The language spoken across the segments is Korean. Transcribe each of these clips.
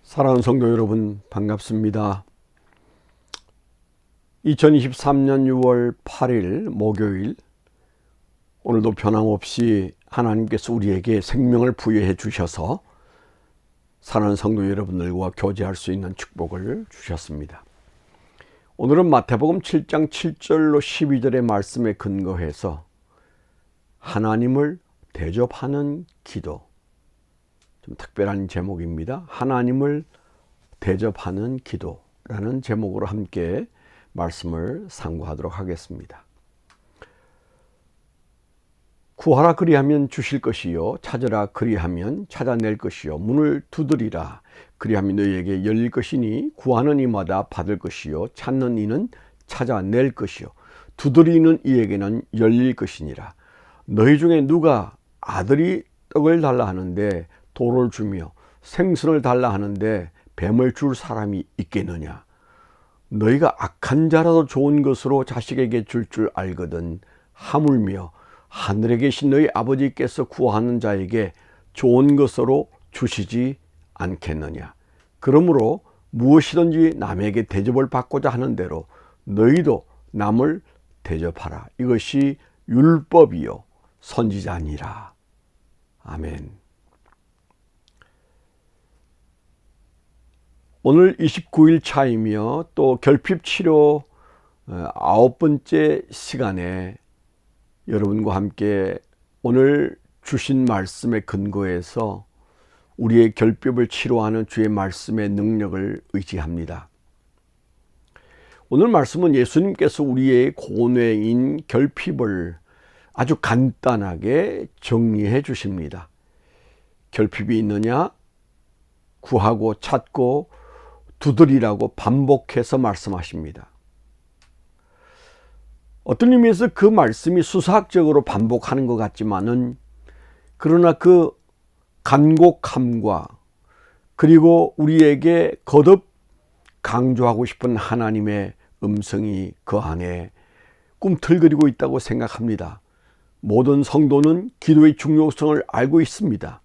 사랑하는 성도 여러분, 반갑습니다. 2023년 6월 8일 목요일, 오늘도 변함없이 하나님께서 우리에게 생명을 부여해 주셔서 사랑하는 성도 여러분들과 교제할 수 있는 축복을 주셨습니다. 오늘은 마태복음 7장 7절로 12절의 말씀에 근거해서 하나님을 대접하는 기도, 좀 특별한 제목입니다. 하나님을 대접하는 기도라는 제목으로 함께 말씀을 상고하도록 하겠습니다. 구하라 그리하면 주실 것이요, 찾으라 그리하면 찾아낼 것이요, 문을 두드리라 그리하면 너희에게 열릴 것이니 구하는 이마다 받을 것이요, 찾는 이는 찾아낼 것이요, 두드리는 이에게는 열릴 것이니라. 너희 중에 누가 아들이 떡을 달라 하는데 돌을 주며 생선을 달라 하는데 뱀을 줄 사람이 있겠느냐? 너희가 악한 자라도 좋은 것으로 자식에게 줄 알거든 하물며 하늘에 계신 너희 아버지께서 구하는 자에게 좋은 것으로 주시지 않겠느냐? 그러므로 무엇이든지 남에게 대접을 받고자 하는 대로 너희도 남을 대접하라. 이것이 율법이요 선지자니라. 아멘. 오늘 29일 차이며 또 결핍치료 9번째 시간에 여러분과 함께 오늘 주신 말씀에 근거해서 우리의 결핍을 치료하는 주의 말씀의 능력을 의지합니다. 오늘 말씀은 예수님께서 우리의 고뇌인 결핍을 아주 간단하게 정리해 주십니다. 결핍이 있느냐? 구하고 찾고 두드리라고 반복해서 말씀하십니다. 어떤 의미에서 그 말씀이 수사학적으로 반복하는 것 같지만은, 그러나 그 간곡함과 그리고 우리에게 거듭 강조하고 싶은 하나님의 음성이 그 안에 꿈틀거리고 있다고 생각합니다. 모든 성도는 기도의 중요성을 알고 있습니다.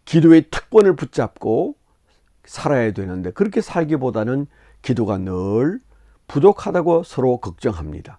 기도의 특권을 붙잡고 살아야 되는데 그렇게 살기보다는 기도가 늘 부족하다고 서로 걱정합니다.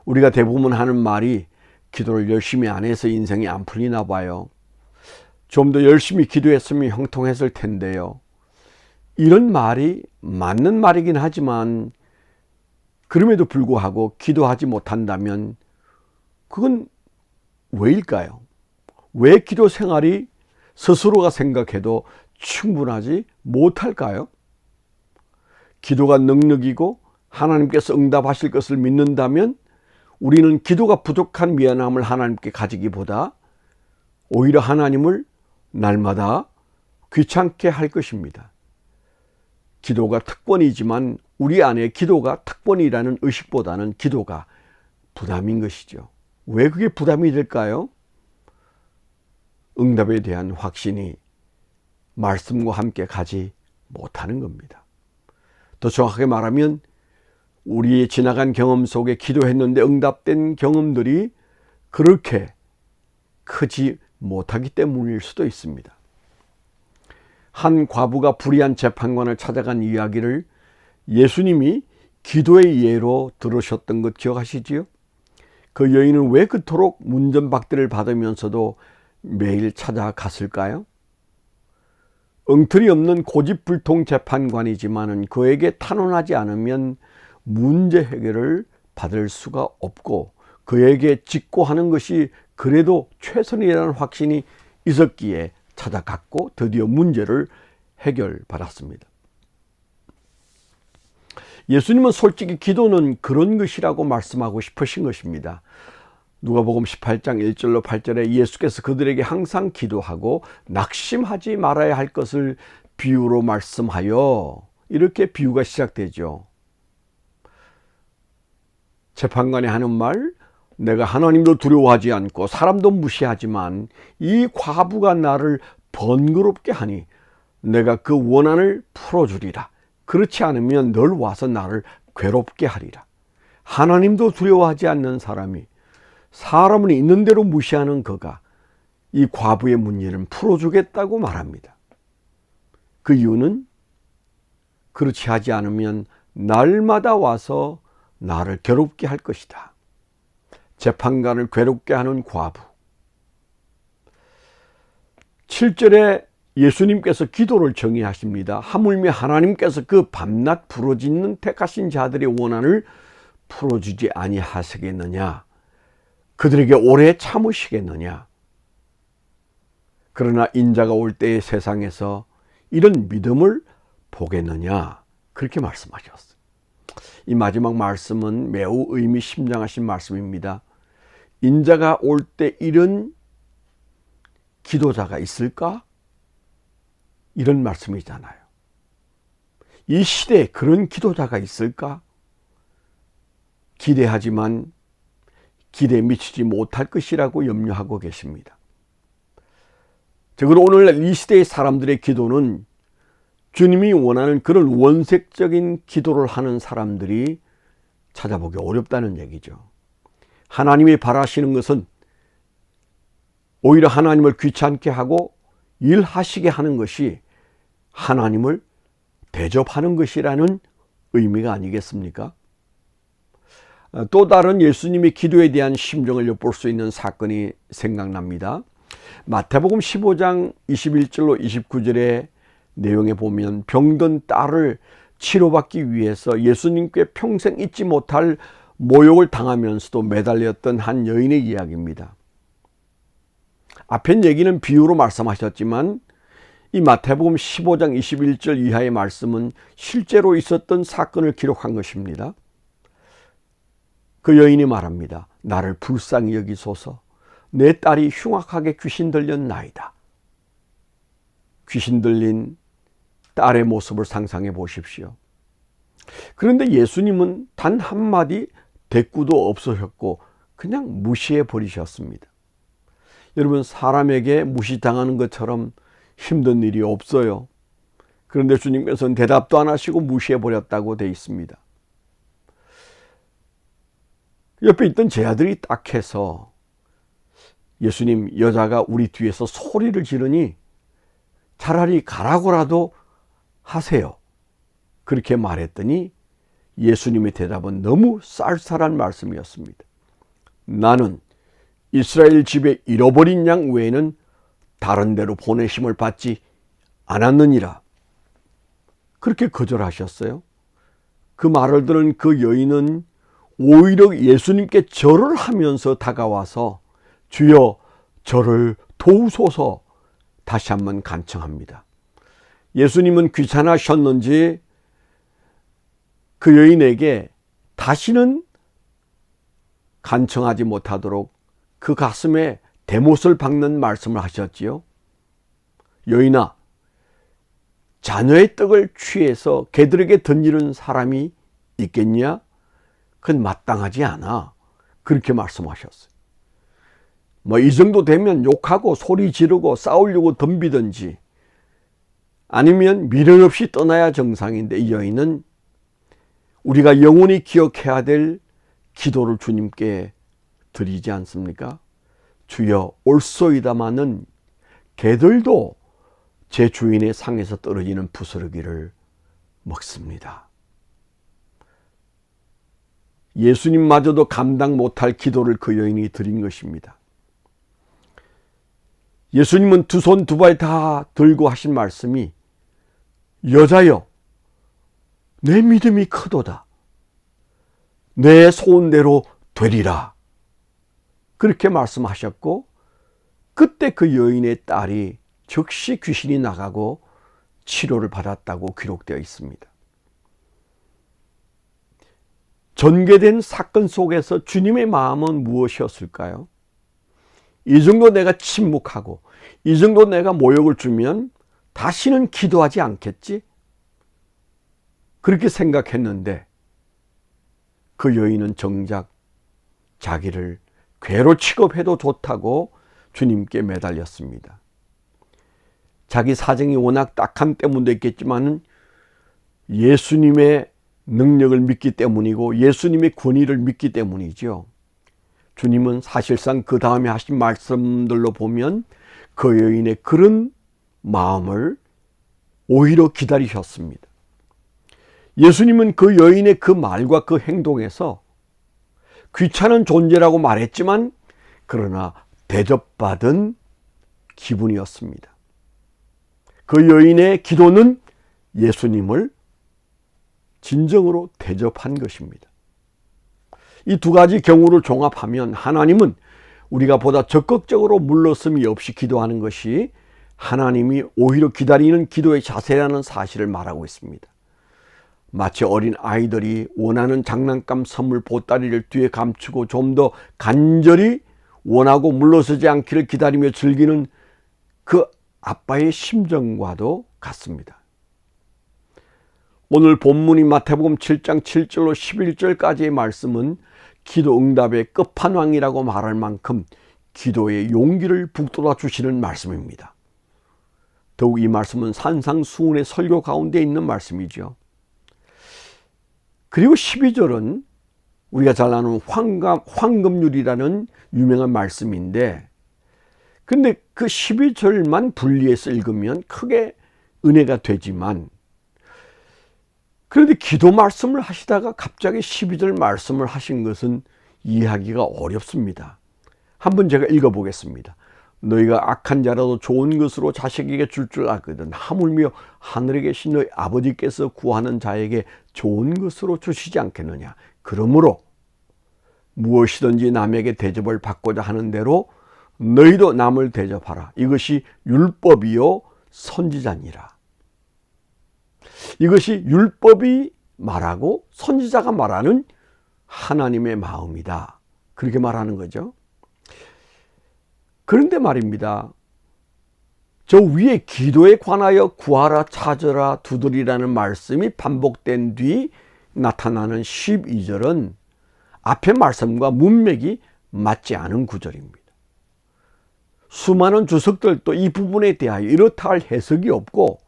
우리가 대부분 하는 말이 기도를 열심히 안 해서 인생이 안 풀리나 봐요. 좀 더 열심히 기도했으면 형통했을 텐데요. 이런 말이 맞는 말이긴 하지만 그럼에도 불구하고 기도하지 못한다면 그건 왜일까요? 왜 기도 생활이 스스로가 생각해도 충분하지 못할까요? 기도가 능력이고 하나님께서 응답하실 것을 믿는다면 우리는 기도가 부족한 미안함을 하나님께 가지기보다 오히려 하나님을 날마다 귀찮게 할 것입니다. 기도가 특권이지만 우리 안에 기도가 특권이라는 의식보다는 기도가 부담인 것이죠. 왜 그게 부담이 될까요? 응답에 대한 확신이 말씀과 함께 가지 못하는 겁니다. 더 정확하게 말하면 우리의 지나간 경험 속에 기도했는데 응답된 경험들이 그렇게 크지 못하기 때문일 수도 있습니다. 한 과부가 불의한 재판관을 찾아간 이야기를 예수님이 기도의 예로 들으셨던 것 기억하시지요? 그 여인은 왜 그토록 문전박대를 받으면서도 매일 찾아갔을까요? 엉터리 없는 고집불통 재판관이지만은 그에게 탄원하지 않으면 문제 해결을 받을 수가 없고 그에게 직고하는 것이 그래도 최선이라는 확신이 있었기에 찾아갔고 드디어 문제를 해결받았습니다. 예수님은 솔직히 기도는 그런 것이라고 말씀하고 싶으신 것입니다. 누가복음 18장 1절로 8절에 예수께서 그들에게 항상 기도하고 낙심하지 말아야 할 것을 비유로 말씀하여, 이렇게 비유가 시작되죠. 재판관이 하는 말, 내가 하나님도 두려워하지 않고 사람도 무시하지만 이 과부가 나를 번거롭게 하니 내가 그 원한을 풀어주리라. 그렇지 않으면 널 와서 나를 괴롭게 하리라. 하나님도 두려워하지 않는 사람이 사람은 있는 대로 무시하는 그가 이 과부의 문제는 풀어주겠다고 말합니다. 그 이유는 그렇지 하지 않으면 날마다 와서 나를 괴롭게 할 것이다. 재판관을 괴롭게 하는 과부. 7절에 예수님께서 기도를 정의하십니다. 하물며 하나님께서 그 밤낮 부르짖는 택하신 자들의 원한을 풀어주지 아니하시겠느냐? 그들에게 오래 참으시겠느냐? 그러나 인자가 올 때의 세상에서 이런 믿음을 보겠느냐? 그렇게 말씀하셨어요. 이 마지막 말씀은 매우 의미심장하신 말씀입니다. 인자가 올 때 이런 기도자가 있을까? 이런 말씀이잖아요. 이 시대에 그런 기도자가 있을까? 기대하지만 기대에 미치지 못할 것이라고 염려하고 계십니다. 적어도 오늘날 이 시대의 사람들의 기도는 주님이 원하는 그런 원색적인 기도를 하는 사람들이 찾아보기 어렵다는 얘기죠. 하나님이 바라시는 것은 오히려 하나님을 귀찮게 하고 일하시게 하는 것이 하나님을 대접하는 것이라는 의미가 아니겠습니까? 또 다른 예수님의 기도에 대한 심정을 엿볼 수 있는 사건이 생각납니다. 마태복음 15장 21절로 29절의 내용에 보면 병든 딸을 치료받기 위해서 예수님께 평생 잊지 못할 모욕을 당하면서도 매달렸던 한 여인의 이야기입니다. 앞엔 얘기는 비유로 말씀하셨지만 이 마태복음 15장 21절 이하의 말씀은 실제로 있었던 사건을 기록한 것입니다. 그 여인이 말합니다. 나를 불쌍히 여기소서. 내 딸이 흉악하게 귀신 들렸나이다. 귀신 들린 딸의 모습을 상상해 보십시오. 그런데 예수님은 단 한마디 대꾸도 없으셨고 그냥 무시해 버리셨습니다. 여러분, 사람에게 무시당하는 것처럼 힘든 일이 없어요. 그런데 주님께서는 대답도 안 하시고 무시해 버렸다고 되어 있습니다. 옆에 있던 제 아들이 딱해서 예수님, 여자가 우리 뒤에서 소리를 지르니 차라리 가라고라도 하세요. 그렇게 말했더니 예수님의 대답은 너무 쌀쌀한 말씀이었습니다. 나는 이스라엘 집에 잃어버린 양 외에는 다른 데로 보내심을 받지 않았느니라. 그렇게 거절하셨어요. 그 말을 들은 그 여인은 오히려 예수님께 절을 하면서 다가와서 주여 저를 도우소서 다시 한번 간청합니다. 예수님은 귀찮으셨는지 그 여인에게 다시는 간청하지 못하도록 그 가슴에 대못을 박는 말씀을 하셨지요. 여인아, 자녀의 떡을 취해서 개들에게 던지는 사람이 있겠냐? 그건 마땅하지 않아. 그렇게 말씀하셨어요. 이 정도 되면 욕하고 소리 지르고 싸우려고 덤비든지 아니면 미련 없이 떠나야 정상인데, 이 여인은 우리가 영원히 기억해야 될 기도를 주님께 드리지 않습니까? 주여 올소이다마는 개들도 제 주인의 상에서 떨어지는 부스러기를 먹습니다. 예수님마저도 감당 못할 기도를 그 여인이 드린 것입니다. 예수님은 두 손 두 발 다 들고 하신 말씀이 여자여, 내 믿음이 크도다. 내 소원대로 되리라. 그렇게 말씀하셨고, 그때 그 여인의 딸이 즉시 귀신이 나가고 치료를 받았다고 기록되어 있습니다. 전개된 사건 속에서 주님의 마음은 무엇이었을까요? 이 정도 내가 침묵하고 이 정도 내가 모욕을 주면 다시는 기도하지 않겠지? 그렇게 생각했는데 그 여인은 정작 자기를 괴로 취급해도 좋다고 주님께 매달렸습니다. 자기 사정이 워낙 딱함 때문도 있겠지만 예수님의 능력을 믿기 때문이고 예수님의 권위를 믿기 때문이죠. 주님은 사실상 그 다음에 하신 말씀들로 보면 그 여인의 그런 마음을 오히려 기다리셨습니다. 예수님은 그 여인의 그 말과 그 행동에서 귀찮은 존재라고 말했지만 그러나 대접받은 기분이었습니다. 그 여인의 기도는 예수님을 진정으로 대접한 것입니다. 이 두 가지 경우를 종합하면 하나님은 우리가 보다 적극적으로 물러섬이 없이 기도하는 것이 하나님이 오히려 기다리는 기도의 자세라는 사실을 말하고 있습니다. 마치 어린 아이들이 원하는 장난감 선물 보따리를 뒤에 감추고 좀 더 간절히 원하고 물러서지 않기를 기다리며 즐기는 그 아빠의 심정과도 같습니다. 오늘 본문인 마태복음 7장 7절로 11절까지의 말씀은 기도 응답의 끝판왕이라고 말할 만큼 기도의 용기를 북돋아 주시는 말씀입니다. 더욱 이 말씀은 산상수훈의 설교 가운데 있는 말씀이죠. 그리고 12절은 우리가 잘 아는 황금률이라는 유명한 말씀인데, 근데 그 12절만 분리해서 읽으면 크게 은혜가 되지만, 그런데 기도 말씀을 하시다가 갑자기 12절 말씀을 하신 것은 이해하기가 어렵습니다. 한번 제가 읽어보겠습니다. 너희가 악한 자라도 좋은 것으로 자식에게 줄 알거든 하물며 하늘에 계신 너희 아버지께서 구하는 자에게 좋은 것으로 주시지 않겠느냐. 그러므로 무엇이든지 남에게 대접을 받고자 하는 대로 너희도 남을 대접하라. 이것이 율법이요 선지자니라. 이것이 율법이 말하고 선지자가 말하는 하나님의 마음이다. 그렇게 말하는 거죠. 그런데 말입니다. 저 위에 기도에 관하여 구하라, 찾으라, 두드리라는 말씀이 반복된 뒤 나타나는 12절은 앞의 말씀과 문맥이 맞지 않은 구절입니다. 수많은 주석들도 이 부분에 대하여 이렇다 할 해석이 없고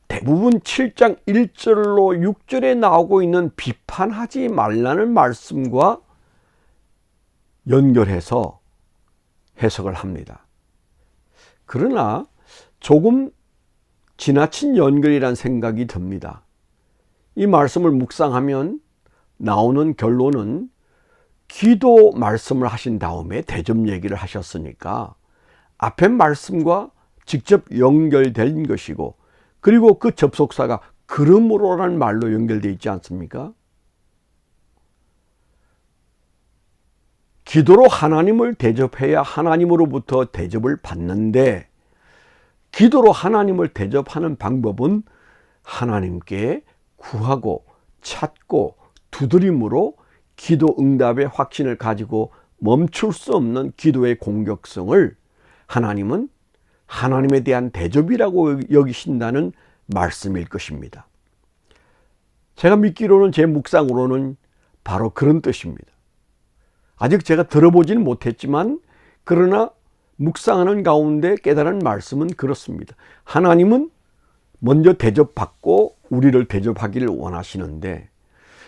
대부분 7장 1절로 6절에 나오고 있는 비판하지 말라는 말씀과 연결해서 해석을 합니다. 그러나 조금 지나친 연결이란 생각이 듭니다. 이 말씀을 묵상하면 나오는 결론은 기도 말씀을 하신 다음에 대접 얘기를 하셨으니까 앞에 말씀과 직접 연결된 것이고, 그리고 그 접속사가 그러므로라는 말로 연결되어 있지 않습니까? 기도로 하나님을 대접해야 하나님으로부터 대접을 받는데, 기도로 하나님을 대접하는 방법은 하나님께 구하고 찾고 두드림으로 기도 응답의 확신을 가지고 멈출 수 없는 기도의 공격성을 하나님은 하나님에 대한 대접이라고 여기신다는 말씀일 것입니다. 제가 믿기로는, 제 묵상으로는 바로 그런 뜻입니다. 아직 제가 들어보지는 못했지만 그러나 묵상하는 가운데 깨달은 말씀은 그렇습니다. 하나님은 먼저 대접받고 우리를 대접하기를 원하시는데,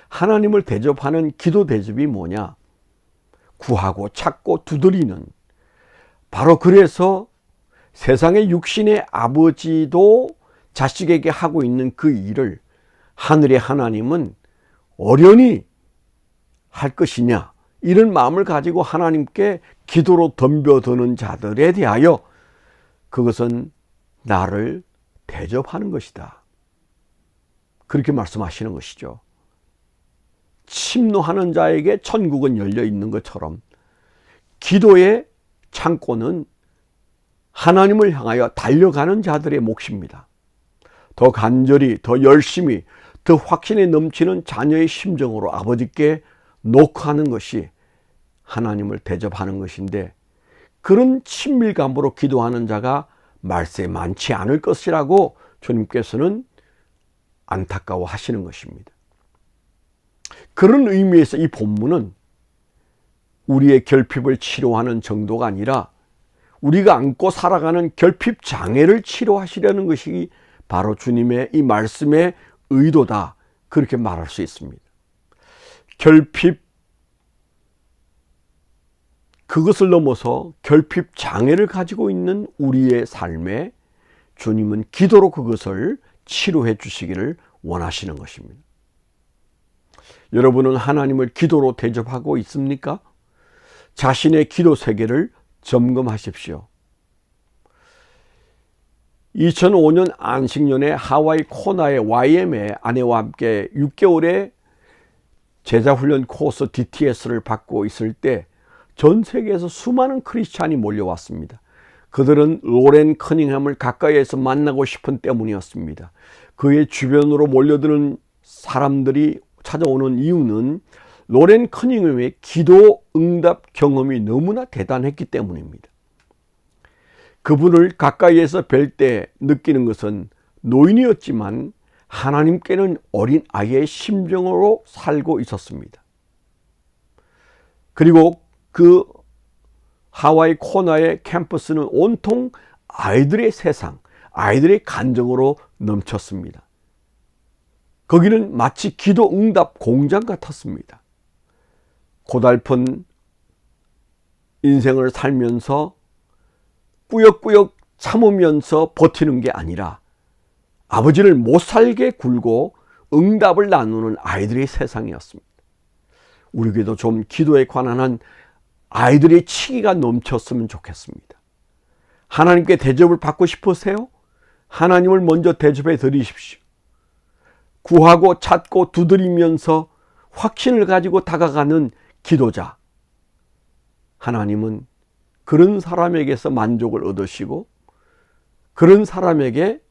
하나님을 대접하는 기도 대접이 뭐냐? 구하고 찾고 두드리는, 바로 그래서 세상의 육신의 아버지도 자식에게 하고 있는 그 일을 하늘의 하나님은 어련히 할 것이냐, 이런 마음을 가지고 하나님께 기도로 덤벼드는 자들에 대하여 그것은 나를 대접하는 것이다. 그렇게 말씀하시는 것이죠. 침노하는 자에게 천국은 열려 있는 것처럼 기도의 창고는 하나님을 향하여 달려가는 자들의 몫입니다. 더 간절히, 더 열심히, 더 확신에 넘치는 자녀의 심정으로 아버지께 녹화하는 것이 하나님을 대접하는 것인데, 그런 친밀감으로 기도하는 자가 말세 많지 않을 것이라고 주님께서는 안타까워 하시는 것입니다. 그런 의미에서 이 본문은 우리의 결핍을 치료하는 정도가 아니라 우리가 안고 살아가는 결핍 장애를 치료하시려는 것이 바로 주님의 이 말씀의 의도다, 그렇게 말할 수 있습니다. 결핍, 그것을 넘어서 결핍 장애를 가지고 있는 우리의 삶에 주님은 기도로 그것을 치료해 주시기를 원하시는 것입니다. 여러분은 하나님을 기도로 대접하고 있습니까? 자신의 기도 세계를 점검하십시오. 2005년 안식년에 하와이 코나의 YM의 아내와 함께 6개월의 제자훈련 코스 DTS를 받고 있을 때 전 세계에서 수많은 크리스찬이 몰려왔습니다. 그들은 로렌 커닝ham을 가까이에서 만나고 싶은 때문이었습니다. 그의 주변으로 몰려드는 사람들이 찾아오는 이유는 로렌 커닝ham의 기도 응답 경험이 너무나 대단했기 때문입니다. 그분을 가까이에서 뵐 때 느끼는 것은 노인이었지만 하나님께는 어린 아이의 심정으로 살고 있었습니다. 그리고 그 하와이 코나의 캠퍼스는 온통 아이들의 세상, 아이들의 감정으로 넘쳤습니다. 거기는 마치 기도 응답 공장 같았습니다. 고달픈 인생을 살면서 꾸역꾸역 참으면서 버티는 게 아니라 아버지를 못 살게 굴고 응답을 나누는 아이들의 세상이었습니다. 우리에게도 좀 기도에 관한 한 아이들의 치기가 넘쳤으면 좋겠습니다. 하나님께 대접을 받고 싶으세요? 하나님을 먼저 대접해 드리십시오. 구하고 찾고 두드리면서 확신을 가지고 다가가는 기도자. 하나님은 그런 사람에게서 만족을 얻으시고 그런 사람에게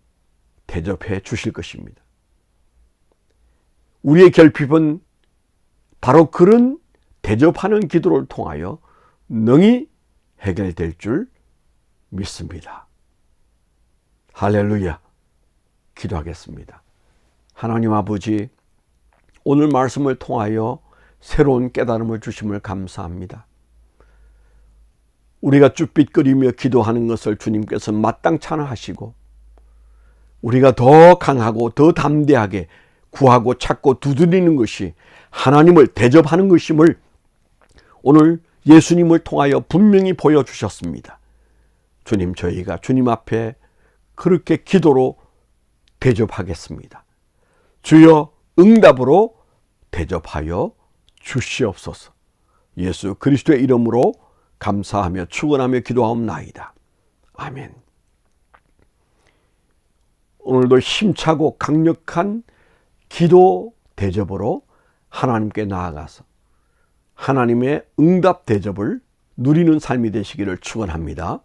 대접해 주실 것입니다. 우리의 결핍은 바로 그런 대접하는 기도를 통하여 능히 해결될 줄 믿습니다. 할렐루야. 기도하겠습니다. 하나님 아버지, 오늘 말씀을 통하여 새로운 깨달음을 주심을 감사합니다. 우리가 쭈삣거리며 기도하는 것을 주님께서 마땅찮아 하시고 우리가 더 강하고 더 담대하게 구하고 찾고 두드리는 것이 하나님을 대접하는 것임을 오늘 예수님을 통하여 분명히 보여주셨습니다. 주님, 저희가 주님 앞에 그렇게 기도로 대접하겠습니다. 주여, 응답으로 대접하여 주시옵소서. 예수 그리스도의 이름으로 감사하며 축원하며 기도하옵나이다. 아멘. 오늘도 힘차고 강력한 기도 대접으로 하나님께 나아가서 하나님의 응답 대접을 누리는 삶이 되시기를 축원합니다.